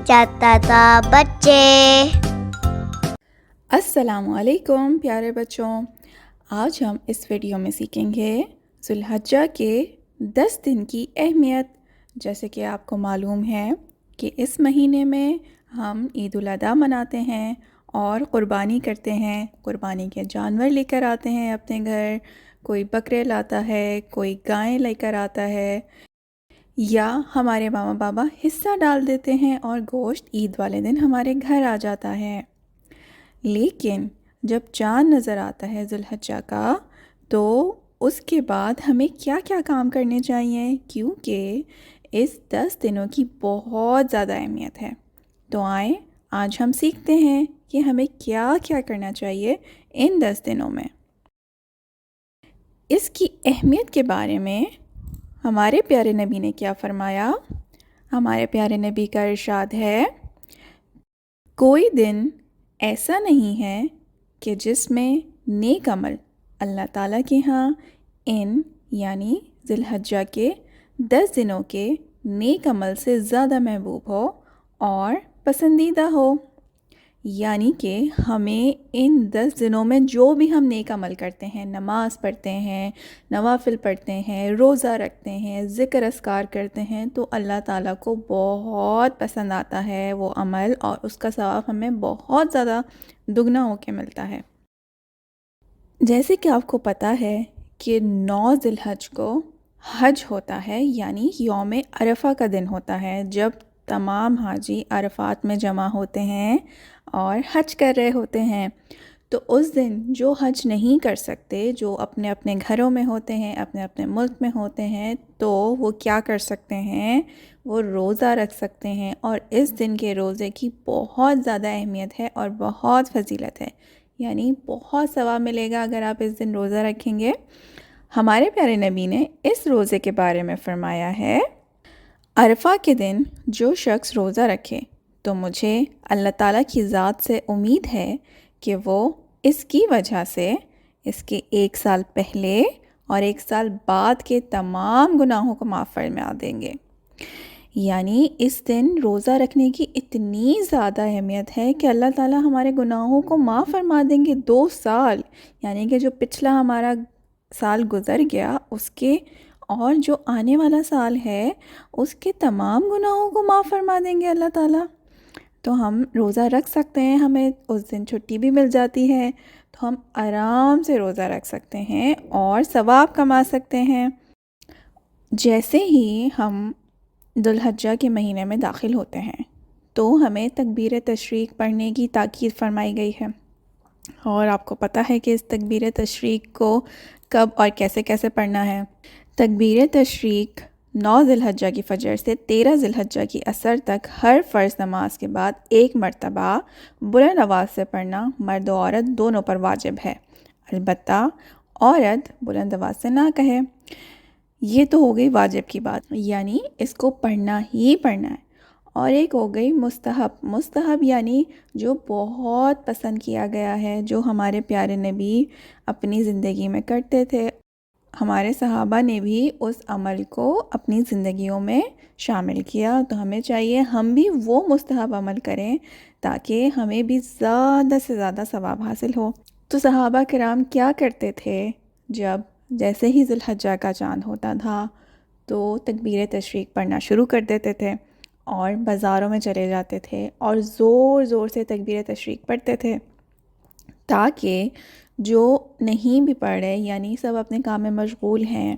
جاتا تھا بچے۔ السلام علیکم پیارے بچوں، آج ہم اس ویڈیو میں سیکھیں گے ذو الحجہ کے 10 دن کی اہمیت۔ جیسے کہ آپ کو معلوم ہے کہ اس مہینے میں ہم عید الاضحیٰ مناتے ہیں اور قربانی کرتے ہیں، قربانی کے جانور لے کر آتے ہیں اپنے گھر، کوئی بکرے لاتا ہے، کوئی گائیں لے کر آتا ہے، یا ہمارے ماما بابا حصہ ڈال دیتے ہیں اور گوشت عید والے دن ہمارے گھر آ جاتا ہے۔ لیکن جب چاند نظر آتا ہے ذو الحجہ کا تو اس کے بعد ہمیں کیا کیا کام کرنے چاہیے، کیونکہ اس 10 دنوں کی بہت زیادہ اہمیت ہے۔ تو آئیں آج ہم سیکھتے ہیں کہ ہمیں کیا کیا کرنا چاہیے ان 10 دنوں میں۔ اس کی اہمیت کے بارے میں ہمارے پیارے نبی نے کیا فرمایا؟ ہمارے پیارے نبی کا ارشاد ہے، کوئی دن ایسا نہیں ہے کہ جس میں نیک عمل اللہ تعالیٰ کے ہاں ان یعنی ذو الحجہ کے 10 دنوں کے نیک عمل سے زیادہ محبوب ہو اور پسندیدہ ہو۔ یعنی کہ ہمیں ان 10 دنوں میں جو بھی ہم نیک عمل کرتے ہیں، نماز پڑھتے ہیں، نوافل پڑھتے ہیں، روزہ رکھتے ہیں، ذکر اذکار کرتے ہیں، تو اللہ تعالیٰ کو بہت پسند آتا ہے وہ عمل، اور اس کا ثواب ہمیں بہت زیادہ دگنا ہو کے ملتا ہے۔ جیسے کہ آپ کو پتہ ہے کہ 9 ذی الحجہ کو حج ہوتا ہے، یعنی یوم عرفہ کا دن ہوتا ہے، جب تمام حاجی عرفات میں جمع ہوتے ہیں اور حج کر رہے ہوتے ہیں۔ تو اس دن جو حج نہیں کر سکتے، جو اپنے اپنے گھروں میں ہوتے ہیں، اپنے اپنے ملک میں ہوتے ہیں، تو وہ کیا کر سکتے ہیں؟ وہ روزہ رکھ سکتے ہیں، اور اس دن کے روزے کی بہت زیادہ اہمیت ہے اور بہت فضیلت ہے، یعنی بہت ثواب ملے گا اگر آپ اس دن روزہ رکھیں گے۔ ہمارے پیارے نبی نے اس روزے کے بارے میں فرمایا ہے، عرفہ کے دن جو شخص روزہ رکھے تو مجھے اللہ تعالیٰ کی ذات سے امید ہے کہ وہ اس کی وجہ سے اس کے 1 سال پہلے اور 1 سال بعد کے تمام گناہوں کو معاف فرما دیں گے۔ یعنی اس دن روزہ رکھنے کی اتنی زیادہ اہمیت ہے کہ اللہ تعالیٰ ہمارے گناہوں کو معاف فرما دیں گے 2 سال، یعنی کہ جو پچھلا ہمارا سال گزر گیا اس کے اور جو آنے والا سال ہے اس کے تمام گناہوں کو معاف فرما دیں گے اللہ تعالیٰ۔ تو ہم روزہ رکھ سکتے ہیں، ہمیں اس دن چھٹی بھی مل جاتی ہے، تو ہم آرام سے روزہ رکھ سکتے ہیں اور ثواب کما سکتے ہیں۔ جیسے ہی ہم ذو الحجہ کے مہینے میں داخل ہوتے ہیں تو ہمیں تکبیر تشریق پڑھنے کی تاکید فرمائی گئی ہے، اور آپ کو پتہ ہے کہ اس تکبیر تشریق کو کب اور کیسے کیسے پڑھنا ہے۔ تکبیر تشریق 9 ذی الحجہ کی فجر سے 13 ذی الحجہ کی عصر تک ہر فرض نماز کے بعد 1 مرتبہ بلند آواز سے پڑھنا مرد و عورت دونوں پر واجب ہے، البتہ عورت بلند آواز سے نہ کہے۔ یہ تو ہو گئی واجب کی بات، یعنی اس کو پڑھنا ہی پڑھنا ہے۔ اور ایک ہو گئی مستحب یعنی جو بہت پسند کیا گیا ہے، جو ہمارے پیارے نبی اپنی زندگی میں کرتے تھے، ہمارے صحابہ نے بھی اس عمل کو اپنی زندگیوں میں شامل کیا، تو ہمیں چاہیے ہم بھی وہ مستحب عمل کریں تاکہ ہمیں بھی زیادہ سے زیادہ ثواب حاصل ہو۔ تو صحابہ کرام کیا کرتے تھے؟ جیسے ہی ذو الحجہ کا چاند ہوتا تھا تو تکبیر تشریق پڑھنا شروع کر دیتے تھے اور بازاروں میں چلے جاتے تھے اور زور زور سے تکبیر تشریق پڑھتے تھے، تاکہ جو نہیں بھی پڑھ رہے، یعنی سب اپنے کام میں مشغول ہیں،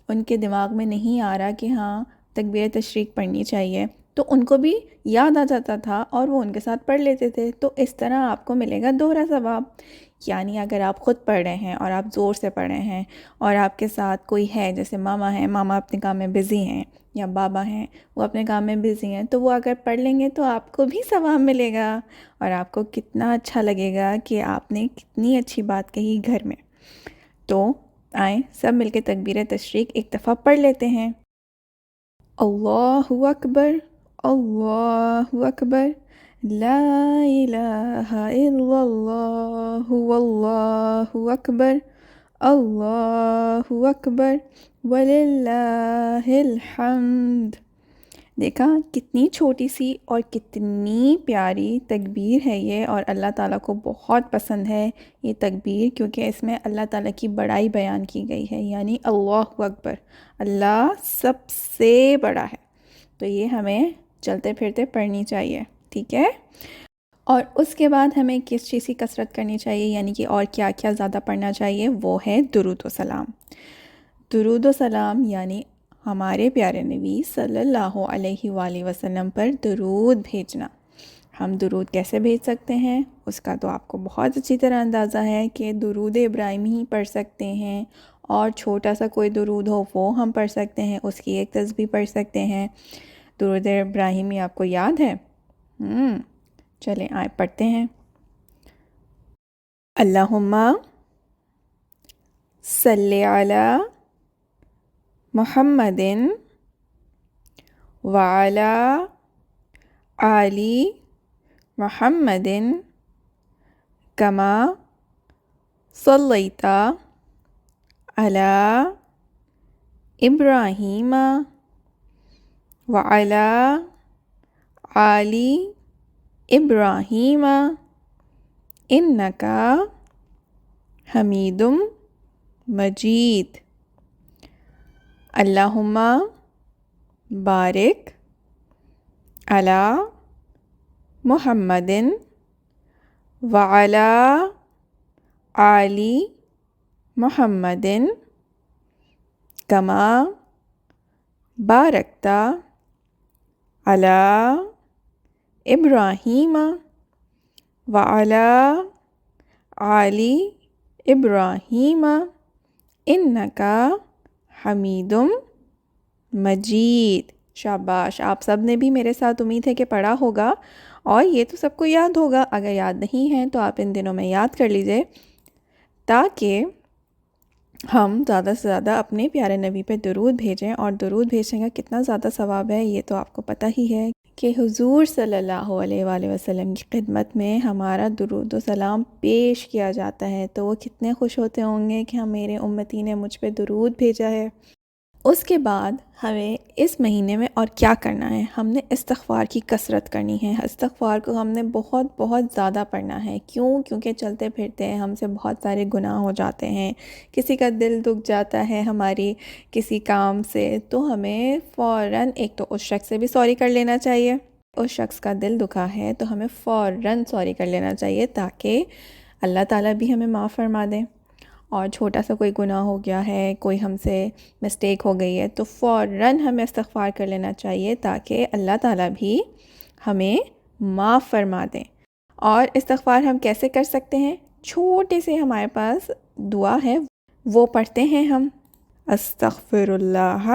ان کے دماغ میں نہیں آ رہا کہ ہاں تکبیر تشریق پڑھنی چاہیے، تو ان کو بھی یاد آ جاتا تھا اور وہ ان کے ساتھ پڑھ لیتے تھے۔ تو اس طرح آپ کو ملے گا دوہرا ثواب۔ یعنی اگر آپ خود پڑھ رہے ہیں اور آپ زور سے پڑھ رہے ہیں اور آپ کے ساتھ کوئی ہے، جیسے ماما ہیں، ماما اپنے کام میں بزی ہیں، یا بابا ہیں وہ اپنے کام میں بزی ہیں، تو وہ اگر پڑھ لیں گے تو آپ کو بھی ثواب ملے گا، اور آپ کو کتنا اچھا لگے گا کہ آپ نے کتنی اچھی بات کہی گھر میں۔ تو آئیں سب مل کے تکبیر تشریق ایک دفعہ پڑھ لیتے ہیں۔ اللہ اکبر، اللہ اکبر، لا الہ الا اللہ واللہ اکبر، اللہ اکبر وللہ الحمد۔ دیکھا کتنی چھوٹی سی اور کتنی پیاری تکبیر ہے یہ، اور اللہ تعالیٰ کو بہت پسند ہے یہ تکبیر، کیونکہ اس میں اللہ تعالیٰ کی بڑائی بیان کی گئی ہے، یعنی اللہ اکبر، اللہ سب سے بڑا ہے۔ تو یہ ہمیں چلتے پھرتے پڑھنی چاہیے، ٹھیک ہے؟ اور اس کے بعد ہمیں کس چیز کی کثرت کرنی چاہیے، یعنی کہ اور کیا کیا زیادہ پڑھنا چاہیے، وہ ہے درود و سلام۔ درود و سلام یعنی ہمارے پیارے نبی صلی اللہ علیہ وآلہ وسلم پر درود بھیجنا۔ ہم درود کیسے بھیج سکتے ہیں، اس کا تو آپ کو بہت اچھی طرح اندازہ ہے کہ درود ابراہیمی ہی پڑھ سکتے ہیں، اور چھوٹا سا کوئی درود ہو وہ ہم پڑھ سکتے ہیں، اس کی ایک تسبیح پڑھ سکتے ہیں۔ درود ابراہیمی آپ کو یاد ہے؟ چلیں آئے پڑھتے ہیں۔ اللہم صلی علی محمد وعلی آل محمد کما صلیت علی ابراہیم وعلی آل ابراہیم انکا حمید مجید۔ اللہم بارک علی محمد وعلی آل محمد کما بارکت علی ابراہیم وعلی آل ابراہیم انکا حمید مجید۔ شاباش، آپ سب نے بھی میرے ساتھ امید ہے کہ پڑھا ہوگا، اور یہ تو سب کو یاد ہوگا۔ اگر یاد نہیں ہے تو آپ ان دنوں میں یاد کر لیجئے، تاکہ ہم زیادہ سے زیادہ اپنے پیارے نبی پہ درود بھیجیں۔ اور درود بھیجنے کا کتنا زیادہ ثواب ہے یہ تو آپ کو پتہ ہی ہے کہ حضور صلی اللہ علیہ وآلہ وسلم کی خدمت میں ہمارا درود و سلام پیش کیا جاتا ہے، تو وہ کتنے خوش ہوتے ہوں گے کہ میرے امتی نے مجھ پہ درود بھیجا ہے۔ اس کے بعد ہمیں اس مہینے میں اور کیا کرنا ہے، ہم نے استغفار کی کثرت کرنی ہے۔ استغفار کو ہم نے بہت بہت زیادہ پڑھنا ہے۔ کیونکہ چلتے پھرتے ہم سے بہت سارے گناہ ہو جاتے ہیں، کسی کا دل دکھ جاتا ہے ہماری کسی کام سے، تو ہمیں فوراً ایک تو اس شخص سے بھی سوری کر لینا چاہیے، اس شخص کا دل دکھا ہے تو ہمیں فوراً سوری کر لینا چاہیے، تاکہ اللہ تعالیٰ بھی ہمیں معاف فرما دیں۔ اور چھوٹا سا کوئی گناہ ہو گیا ہے، کوئی ہم سے مسٹیک ہو گئی ہے، تو فوراً ہمیں استغفار کر لینا چاہیے، تاکہ اللہ تعالیٰ بھی ہمیں معاف فرما دیں۔ اور استغفار ہم کیسے کر سکتے ہیں؟ چھوٹے سے ہمارے پاس دعا ہے، وہ پڑھتے ہیں ہم، استغفر اللہ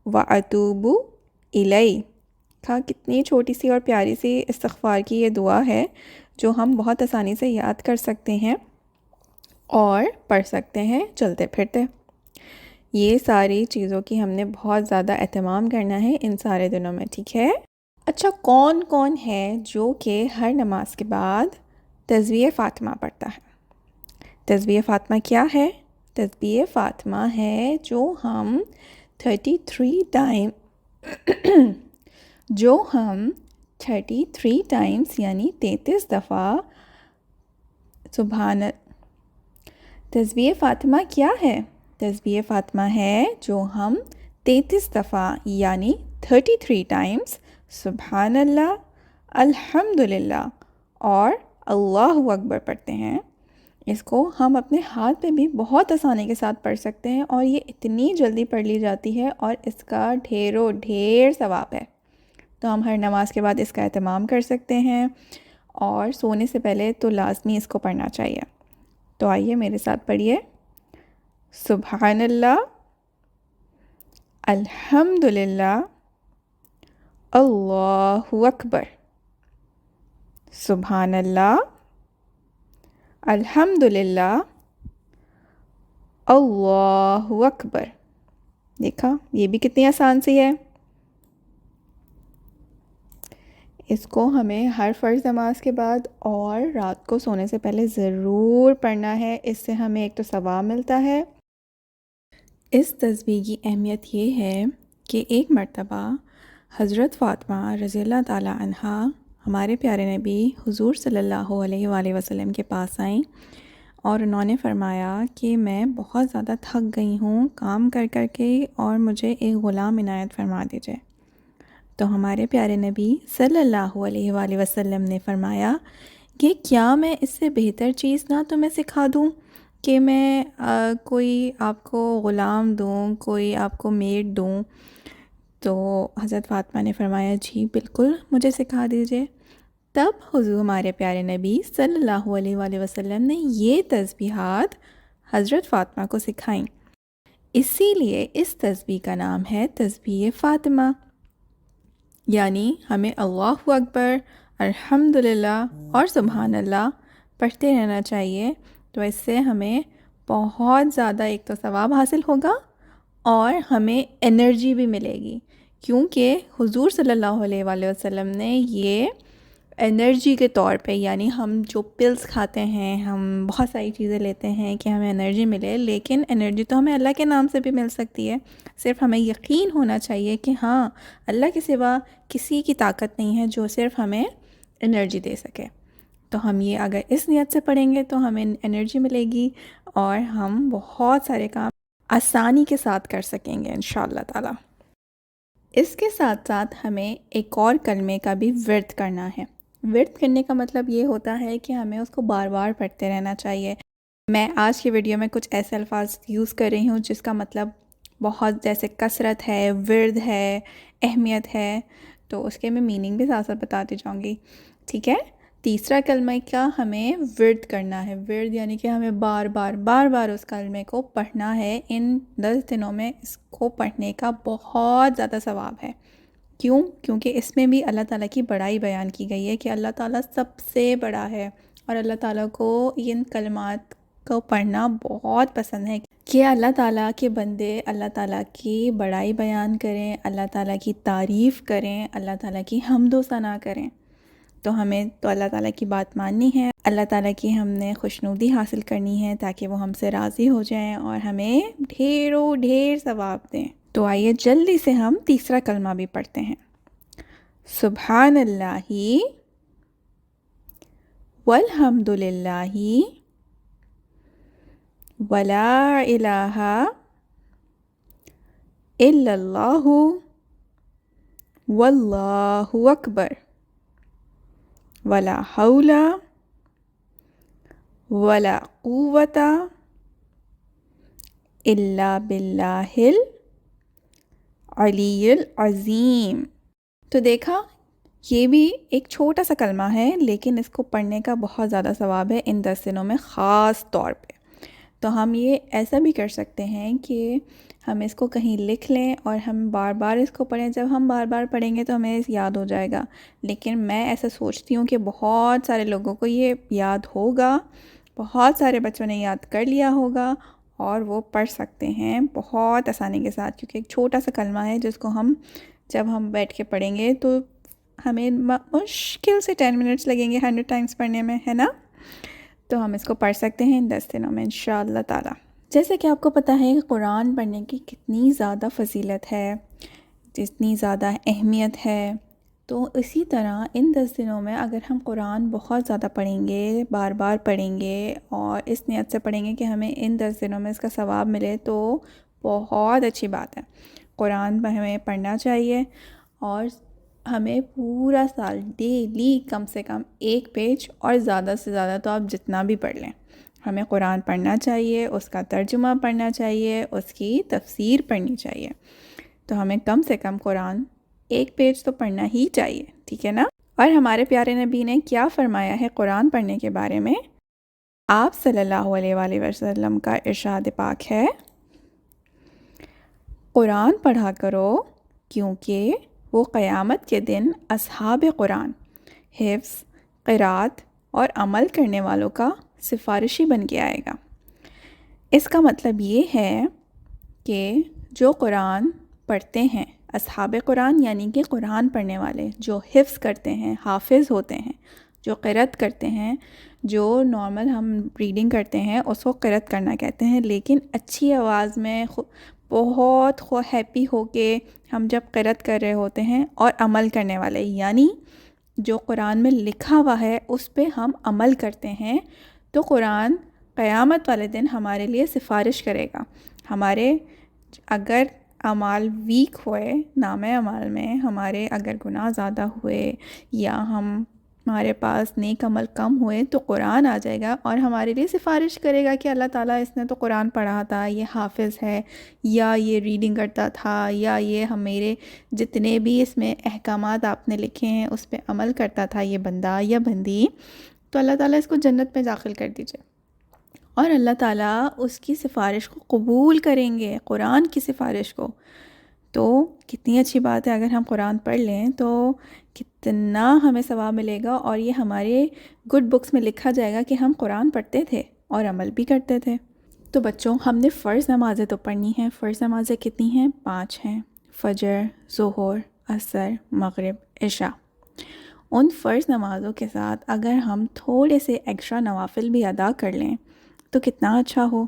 واتوب الیہ۔ کتنی چھوٹی سی اور پیاری سی استغفار کی یہ دعا ہے، جو ہم بہت آسانی سے یاد کر سکتے ہیں اور پڑھ سکتے ہیں چلتے پھرتے۔ یہ ساری چیزوں کی ہم نے بہت زیادہ اہتمام کرنا ہے ان سارے دنوں میں، ٹھیک ہے؟ اچھا، کون کون ہے جو کہ ہر نماز کے بعد تسبیح فاطمہ پڑھتا ہے؟ تسبیح فاطمہ کیا ہے؟ تسبیح فاطمہ ہے جو ہم 33 ٹائمز یعنی 33 دفعہ تسبیح فاطمہ کیا ہے؟ تسبیح فاطمہ ہے جو ہم 33 دفعہ یعنی 33 ٹائمز سبحان اللہ، الحمدللہ اور اللہ اکبر پڑھتے ہیں۔ اس کو ہم اپنے ہاتھ پہ بھی بہت آسانی کے ساتھ پڑھ سکتے ہیں، اور یہ اتنی جلدی پڑھ لی جاتی ہے، اور اس کا ڈھیر ثواب ہے۔ تو ہم ہر نماز کے بعد اس کا اہتمام کر سکتے ہیں، اور سونے سے پہلے تو لازمی اس کو پڑھنا چاہیے۔ تو آئیے میرے ساتھ پڑھیے، سبحان اللہ، الحمدللہ، اللہ اکبر، سبحان اللہ، الحمدللہ، اللہ اکبر۔ دیکھا یہ بھی کتنی آسان سی ہے۔ اس کو ہمیں ہر فرض نماز کے بعد اور رات کو سونے سے پہلے ضرور پڑھنا ہے، اس سے ہمیں ایک تو ثواب ملتا ہے۔ اس تسبیح کی اہمیت یہ ہے کہ ایک مرتبہ حضرت فاطمہ رضی اللہ تعالیٰ عنہا ہمارے پیارے نبی حضور صلی اللہ علیہ وآلہ وسلم کے پاس آئیں اور انہوں نے فرمایا کہ میں بہت زیادہ تھک گئی ہوں کام کر کر کے، اور مجھے ایک غلام عنایت فرما دیجئے۔ تو ہمارے پیارے نبی صلی اللہ علیہ وآلہ وسلم نے فرمایا کہ کیا میں اس سے بہتر چیز نہ تمہیں سکھا دوں کہ میں کوئی آپ کو غلام دوں، کوئی آپ کو میڈ دوں؟ تو حضرت فاطمہ نے فرمایا جی بالکل، مجھے سکھا دیجئے۔ تب حضور ہمارے پیارے نبی صلی اللہ علیہ وآلہ وسلم نے یہ تسبیحات حضرت فاطمہ کو سکھائیں، اسی لیے اس تسبیح کا نام ہے تسبیح فاطمہ۔ یعنی ہمیں اللہ اکبر، الحمدللہ اور سبحان اللہ پڑھتے رہنا چاہیے، تو اس سے ہمیں بہت زیادہ ایک تو ثواب حاصل ہوگا اور ہمیں انرجی بھی ملے گی، کیونکہ حضور صلی اللہ علیہ وآلہ وسلم نے یہ انرجی کے طور پہ، یعنی ہم جو پلز کھاتے ہیں، ہم بہت ساری چیزیں لیتے ہیں کہ ہمیں انرجی ملے، لیکن انرجی تو ہمیں اللہ کے نام سے بھی مل سکتی ہے۔ صرف ہمیں یقین ہونا چاہیے کہ ہاں، اللہ کے سوا کسی کی طاقت نہیں ہے جو صرف ہمیں انرجی دے سکے۔ تو ہم یہ اگر اس نیت سے پڑھیں گے تو ہمیں انرجی ملے گی اور ہم بہت سارے کام آسانی کے ساتھ کر سکیں گے انشاءاللہ تعالی۔ اس کے ساتھ ساتھ ہمیں ایک اور کلمے کا بھی ورد کرنا ہے۔ ورد کرنے کا مطلب یہ ہوتا ہے کہ ہمیں اس کو بار بار پڑھتے رہنا چاہیے۔ میں آج کی ویڈیو میں کچھ ایسے الفاظ یوز کر رہی ہوں جس کا مطلب بہت، جیسے کثرت ہے، ورد ہے، اہمیت ہے، تو اس کے میں میننگ بھی ساتھ ساتھ بتاتی جاؤں گی، ٹھیک ہے؟ تیسرا کلمہ کا ہمیں ورد کرنا ہے۔ ورد یعنی کہ ہمیں بار بار اس کلمے کو پڑھنا ہے۔ ان 10 دنوں میں اس کو پڑھنے کا بہت زیادہ ثواب ہے۔ کیوں؟ کیونکہ اس میں بھی اللہ تعالیٰ کی بڑائی بیان کی گئی ہے کہ اللہ تعالیٰ سب سے بڑا ہے، اور اللہ تعالیٰ کو ان کلمات کو پڑھنا بہت پسند ہے کہ اللہ تعالیٰ کے بندے اللہ تعالیٰ کی بڑائی بیان کریں، اللہ تعالیٰ کی تعریف کریں، اللہ تعالیٰ کی حمد و ثنا کریں۔ تو ہمیں تو اللہ تعالیٰ کی بات ماننی ہے، اللہ تعالیٰ کی ہم نے خوشنودی حاصل کرنی ہے تاکہ وہ ہم سے راضی ہو جائیں اور ہمیں ڈھیر ثواب دیں۔ تو آئیے جلدی سے ہم تیسرا کلمہ بھی پڑھتے ہیں۔ سبحان اللہ والحمد للہ ولا الہ الا اللہ واللہ اکبر ولا حول ولا قوت الا باللہ العلی العظیم۔ تو دیکھا، یہ بھی ایک چھوٹا سا کلمہ ہے لیکن اس کو پڑھنے کا بہت زیادہ ثواب ہے ان 10 دنوں میں خاص طور پہ۔ تو ہم یہ ایسا بھی کر سکتے ہیں کہ ہم اس کو کہیں لکھ لیں اور ہم بار بار اس کو پڑھیں۔ جب ہم بار بار پڑھیں گے تو ہمیں یاد ہو جائے گا، لیکن میں ایسا سوچتی ہوں کہ بہت سارے لوگوں کو یہ یاد ہوگا، بہت سارے بچوں نے یاد کر لیا ہوگا اور وہ پڑھ سکتے ہیں بہت آسانی کے ساتھ، کیونکہ ایک چھوٹا سا کلمہ ہے جس کو جب ہم بیٹھ کے پڑھیں گے تو ہمیں مشکل سے 10 منٹس لگیں گے 100 ٹائمز پڑھنے میں، ہے نا؟ تو ہم اس کو پڑھ سکتے ہیں ان 10 دنوں میں انشاءاللہ تعالی۔ جیسے کہ آپ کو پتہ ہے کہ قرآن پڑھنے کی کتنی زیادہ فضیلت ہے، جتنی زیادہ اہمیت ہے، تو اسی طرح ان 10 دنوں میں اگر ہم قرآن بہت زیادہ پڑھیں گے، بار بار پڑھیں گے اور اس نیت سے پڑھیں گے کہ ہمیں ان 10 دنوں میں اس کا ثواب ملے، تو بہت اچھی بات ہے۔ قرآن ہمیں پڑھنا چاہیے اور ہمیں پورا سال ڈیلی کم سے کم 1 پیج، اور زیادہ سے زیادہ تو آپ جتنا بھی پڑھ لیں، ہمیں قرآن پڑھنا چاہیے، اس کا ترجمہ پڑھنا چاہیے، اس کی تفسیر پڑھنی چاہیے۔ تو ہمیں کم سے کم قرآن 1 پیج تو پڑھنا ہی چاہیے، ٹھیک ہے نا؟ اور ہمارے پیارے نبی نے کیا فرمایا ہے قرآن پڑھنے کے بارے میں؟ آپ صلی اللہ علیہ وآلہ وسلم کا ارشاد پاک ہے، قرآن پڑھا کرو کیونکہ وہ قیامت کے دن اصحاب قرآن، حفظ، قرات اور عمل کرنے والوں کا سفارشی بن کے آئے گا۔ اس کا مطلب یہ ہے کہ جو قرآن پڑھتے ہیں، اصحاب قرآن یعنی کہ قرآن پڑھنے والے، جو حفظ کرتے ہیں، حافظ ہوتے ہیں، جو قرات کرتے ہیں، جو نارمل ہم ریڈنگ کرتے ہیں اس کو قرات کرنا کہتے ہیں، لیکن اچھی آواز میں بہت ہیپی ہو کے ہم جب قرأت کر رہے ہوتے ہیں اور عمل کرنے والے، یعنی جو قرآن میں لکھا ہوا ہے اس پہ ہم عمل کرتے ہیں، تو قرآن قیامت والے دن ہمارے لیے سفارش کرے گا. ہمارے اگر اعمال ویک ہوئے، نام اعمال میں ہمارے اگر گناہ زیادہ ہوئے یا ہمارے پاس نیک عمل کم ہوئے، تو قرآن آ جائے گا اور ہمارے لیے سفارش کرے گا کہ اللہ تعالیٰ اس نے تو قرآن پڑھا تھا، یہ حافظ ہے، یا یہ ریڈنگ کرتا تھا، یا یہ میرے جتنے بھی اس میں احکامات آپ نے لکھے ہیں اس پہ عمل کرتا تھا یہ بندہ یا بندی، تو اللہ تعالیٰ اس کو جنت میں داخل کر دیجئے. اور اللہ تعالیٰ اس کی سفارش کو قبول کریں گے، قرآن کی سفارش کو. تو کتنی اچھی بات ہے، اگر ہم قرآن پڑھ لیں تو کتنا ہمیں ثواب ملے گا، اور یہ ہمارے گڈ بکس میں لکھا جائے گا کہ ہم قرآن پڑھتے تھے اور عمل بھی کرتے تھے. تو بچوں، ہم نے فرض نمازیں تو پڑھنی ہیں. فرض نمازیں کتنی ہیں؟ 5 ہیں: فجر، ظہر، عصر، مغرب، عشاء. ان فرض نمازوں کے ساتھ اگر ہم تھوڑے سے ایکسٹرا نوافل بھی ادا کر لیں تو کتنا اچھا ہو.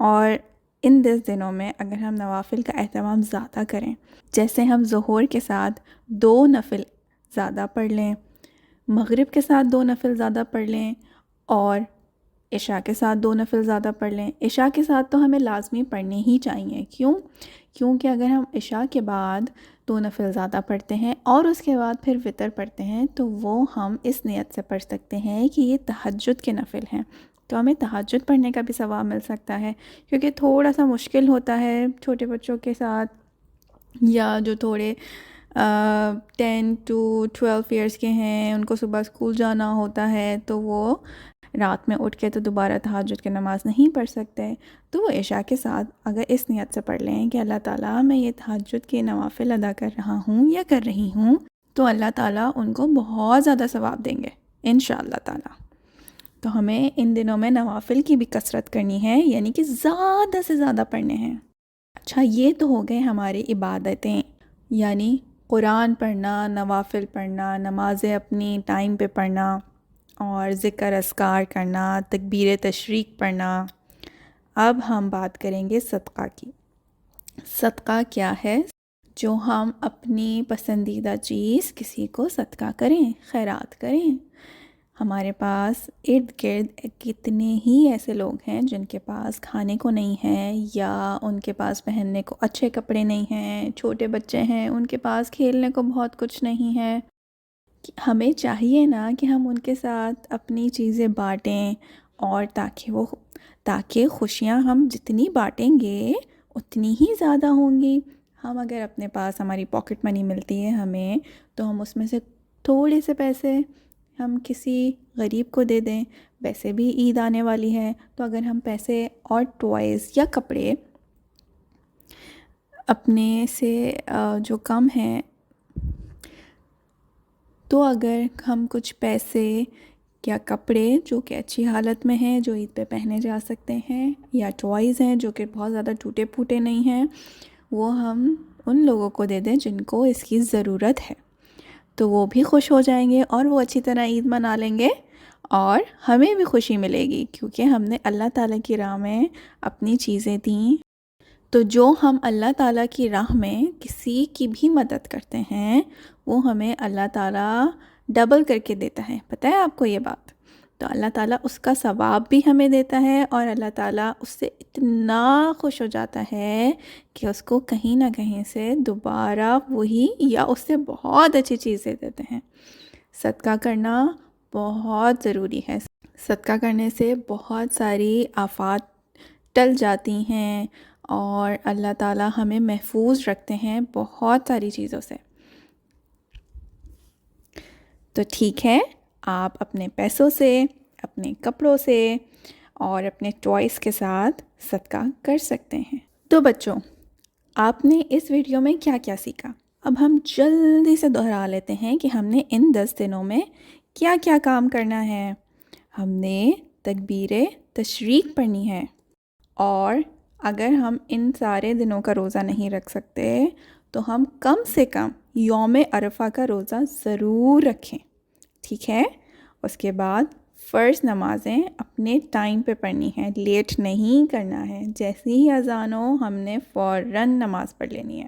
اور ان 10 دنوں میں اگر ہم نوافل کا اہتمام زیادہ کریں، جیسے ہم ظہر کے ساتھ 2 نفل زیادہ پڑھ لیں، مغرب کے ساتھ 2 نفل زیادہ پڑھ لیں، اور عشاء کے ساتھ 2 نفل زیادہ پڑھ لیں. عشاء کے ساتھ تو ہمیں لازمی پڑھنے ہی چاہیے. کیونکہ اگر ہم عشاء کے بعد 2 نفل زیادہ پڑھتے ہیں اور اس کے بعد پھر وطر پڑھتے ہیں، تو وہ ہم اس نیت سے پڑھ سکتے ہیں کہ یہ تہجد کے نفل ہیں، تو ہمیں تہجد پڑھنے کا بھی ثواب مل سکتا ہے. کیونکہ تھوڑا سا مشکل ہوتا ہے چھوٹے بچوں کے ساتھ، یا جو تھوڑے 10 to 12 ایئرس کے ہیں، ان کو صبح اسکول جانا ہوتا ہے، تو وہ رات میں اٹھ کے تو دوبارہ تہجد کی نماز نہیں پڑھ سکتے. تو وہ عشاء کے ساتھ اگر اس نیت سے پڑھ لیں کہ اللہ تعالیٰ میں یہ تہجد کے نوافل ادا کر رہا ہوں یا کر رہی ہوں، تو اللہ تعالیٰ ان کو بہت زیادہ ثواب دیں گے انشاءاللہ تعالیٰ. تو ہمیں ان دنوں میں نوافل کی بھی کثرت کرنی ہے، یعنی کہ زیادہ سے زیادہ پڑھنے ہیں. اچھا، یہ تو ہو گئے ہماری عبادتیں، یعنی قرآن پڑھنا، نوافل پڑھنا، نمازیں اپنی ٹائم پہ پڑھنا، اور ذکر اذکار کرنا، تکبیر تشریق پڑھنا. اب ہم بات کریں گے صدقہ کی. صدقہ کیا ہے؟ جو ہم اپنی پسندیدہ چیز کسی کو صدقہ کریں، خیرات کریں. ہمارے پاس ارد گرد کتنے ہی ایسے لوگ ہیں جن کے پاس کھانے کو نہیں ہے، یا ان کے پاس پہننے کو اچھے کپڑے نہیں ہیں، چھوٹے بچے ہیں ان کے پاس کھیلنے کو بہت کچھ نہیں ہے. ہمیں چاہیے نا کہ ہم ان کے ساتھ اپنی چیزیں بانٹیں، اور تاکہ خوشیاں ہم جتنی بانٹیں گے اتنی ہی زیادہ ہوں گی. ہم اگر اپنے پاس ہماری پاکٹ منی ملتی ہے ہمیں، تو ہم اس میں سے تھوڑے سے پیسے ہم کسی غریب کو دے دیں. ویسے بھی عید آنے والی ہے، تو اگر ہم پیسے اور ٹوائز یا کپڑے اپنے سے جو کم ہیں، تو اگر ہم کچھ پیسے یا کپڑے جو کہ اچھی حالت میں ہیں، جو عید پہ پہنے جا سکتے ہیں، یا ٹوائز ہیں جو کہ بہت زیادہ ٹوٹے پھوٹے نہیں ہیں، وہ ہم ان لوگوں کو دے دیں جن کو اس کی ضرورت ہے، تو وہ بھی خوش ہو جائیں گے اور وہ اچھی طرح عید منا لیں گے، اور ہمیں بھی خوشی ملے گی کیونکہ ہم نے اللہ تعالیٰ کی راہ میں اپنی چیزیں دیں. تو جو ہم اللہ تعالیٰ کی راہ میں کسی کی بھی مدد کرتے ہیں، وہ ہمیں اللہ تعالیٰ ڈبل کر کے دیتا ہے. پتہ ہے آپ کو یہ بات؟ تو اللہ تعالیٰ اس کا ثواب بھی ہمیں دیتا ہے، اور اللہ تعالیٰ اس سے اتنا خوش ہو جاتا ہے کہ اس کو کہیں نہ کہیں سے دوبارہ وہی یا اس سے بہت اچھی چیزیں دیتے ہیں. صدقہ کرنا بہت ضروری ہے. صدقہ کرنے سے بہت ساری آفات ٹل جاتی ہیں، اور اللہ تعالیٰ ہمیں محفوظ رکھتے ہیں بہت ساری چیزوں سے. تو ٹھیک ہے، آپ اپنے پیسوں سے، اپنے کپڑوں سے اور اپنے ٹوائس کے ساتھ صدقہ کر سکتے ہیں. تو بچوں، آپ نے اس ویڈیو میں کیا کیا سیکھا؟ اب ہم جلدی سے دہرا لیتے ہیں کہ ہم نے ان 10 دنوں میں کیا کیا کام کرنا ہے. ہم نے تکبیر تشریق پڑھنی ہے، اور اگر ہم ان سارے دنوں کا روزہ نہیں رکھ سکتے تو ہم کم سے کم یوم عرفہ کا روزہ ضرور رکھیں. ٹھیک ہے؟ اس کے بعد فرض نمازیں اپنے ٹائم پہ پڑھنی ہے، لیٹ نہیں کرنا ہے. جیسی ہی اذان ہو ہم نے فوراً نماز پڑھ لینی ہے.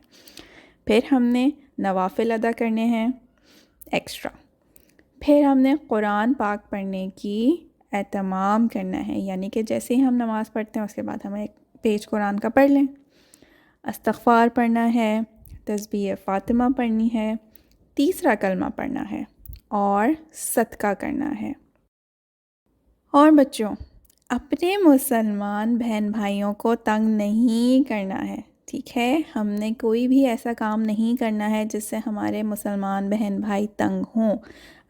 پھر ہم نے نوافل ادا کرنے ہیں ایکسٹرا، پھر ہم نے قرآن پاک پڑھنے کی اہتمام کرنا ہے، یعنی کہ جیسے ہی ہم نماز پڑھتے ہیں اس کے بعد ہمیں ایک پیج قرآن کا پڑھ لیں، استغفار پڑھنا ہے، تسبیح فاطمہ پڑھنی ہے، تیسرا کلمہ پڑھنا ہے اور صدقہ کرنا ہے۔ اور بچوں، اپنے مسلمان بہن بھائیوں کو تنگ نہیں کرنا ہے، ٹھیک ہے؟ ہم نے کوئی بھی ایسا کام نہیں کرنا ہے جس سے ہمارے مسلمان بہن بھائی تنگ ہوں۔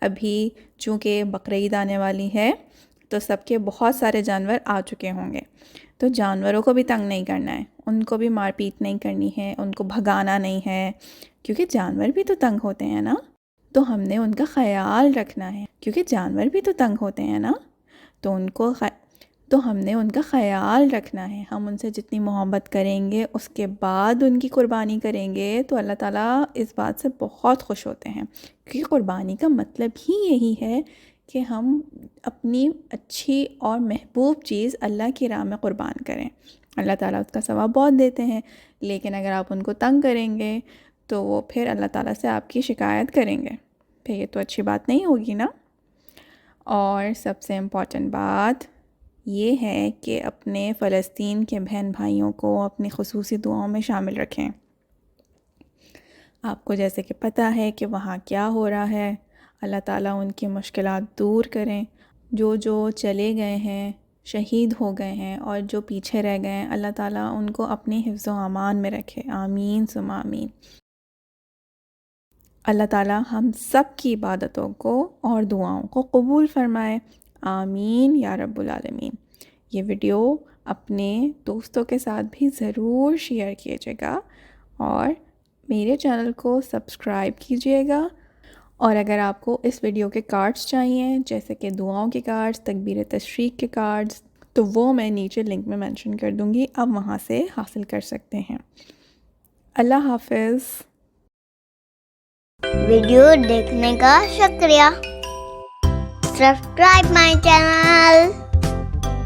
ابھی چونکہ بقرعید آنے والی ہے تو سب کے بہت سارے جانور آ چکے ہوں گے، تو جانوروں کو بھی تنگ نہیں کرنا ہے، ان کو بھی مار پیٹ نہیں کرنی ہے، ان کو بھگانا نہیں ہے، کیونکہ جانور بھی تو تنگ ہوتے ہیں نا، تو ہم نے ان کا خیال رکھنا ہے، کیونکہ جانور بھی تو تنگ ہوتے ہیں نا، تو ہم نے ان کا خیال رکھنا ہے۔ ہم ان سے جتنی محبت کریں گے اس کے بعد ان کی قربانی کریں گے تو اللہ تعالیٰ اس بات سے بہت خوش ہوتے ہیں، کیونکہ قربانی کا مطلب ہی یہی ہے کہ ہم اپنی اچھی اور محبوب چیز اللہ کی راہ میں قربان کریں۔ اللہ تعالیٰ اس کا ثواب بہت دیتے ہیں، لیکن اگر آپ ان کو تنگ کریں گے تو وہ پھر اللہ تعالیٰ سے آپ کی شکایت کریں گے، پھر یہ تو اچھی بات نہیں ہوگی نا۔ اور سب سے امپورٹنٹ بات یہ ہے کہ اپنے فلسطین کے بہن بھائیوں کو اپنی خصوصی دعاؤں میں شامل رکھیں۔ آپ کو جیسے کہ پتہ ہے کہ وہاں کیا ہو رہا ہے، اللہ تعالیٰ ان کی مشکلات دور کریں، جو چلے گئے ہیں، شہید ہو گئے ہیں، اور جو پیچھے رہ گئے ہیں، اللہ تعالیٰ ان کو اپنی حفظ و امان میں رکھے، آمین ثم آمین۔ اللہ تعالیٰ ہم سب کی عبادتوں کو اور دعاؤں کو قبول فرمائے، آمین یا رب العالمین۔ یہ ویڈیو اپنے دوستوں کے ساتھ بھی ضرور شیئر کیجیے گا اور میرے چینل کو سبسکرائب کیجیے گا، اور اگر آپ کو اس ویڈیو کے کارڈز چاہیے جیسے کہ دعاؤں کے کارڈز، تکبیر تشریق کے کارڈز، تو وہ میں نیچے لنک میں منشن کر دوں گی، آپ وہاں سے حاصل کر سکتے ہیں۔ اللہ حافظ۔ ویڈیو دیکھنے کا شکریہ۔ Subscribe my channel.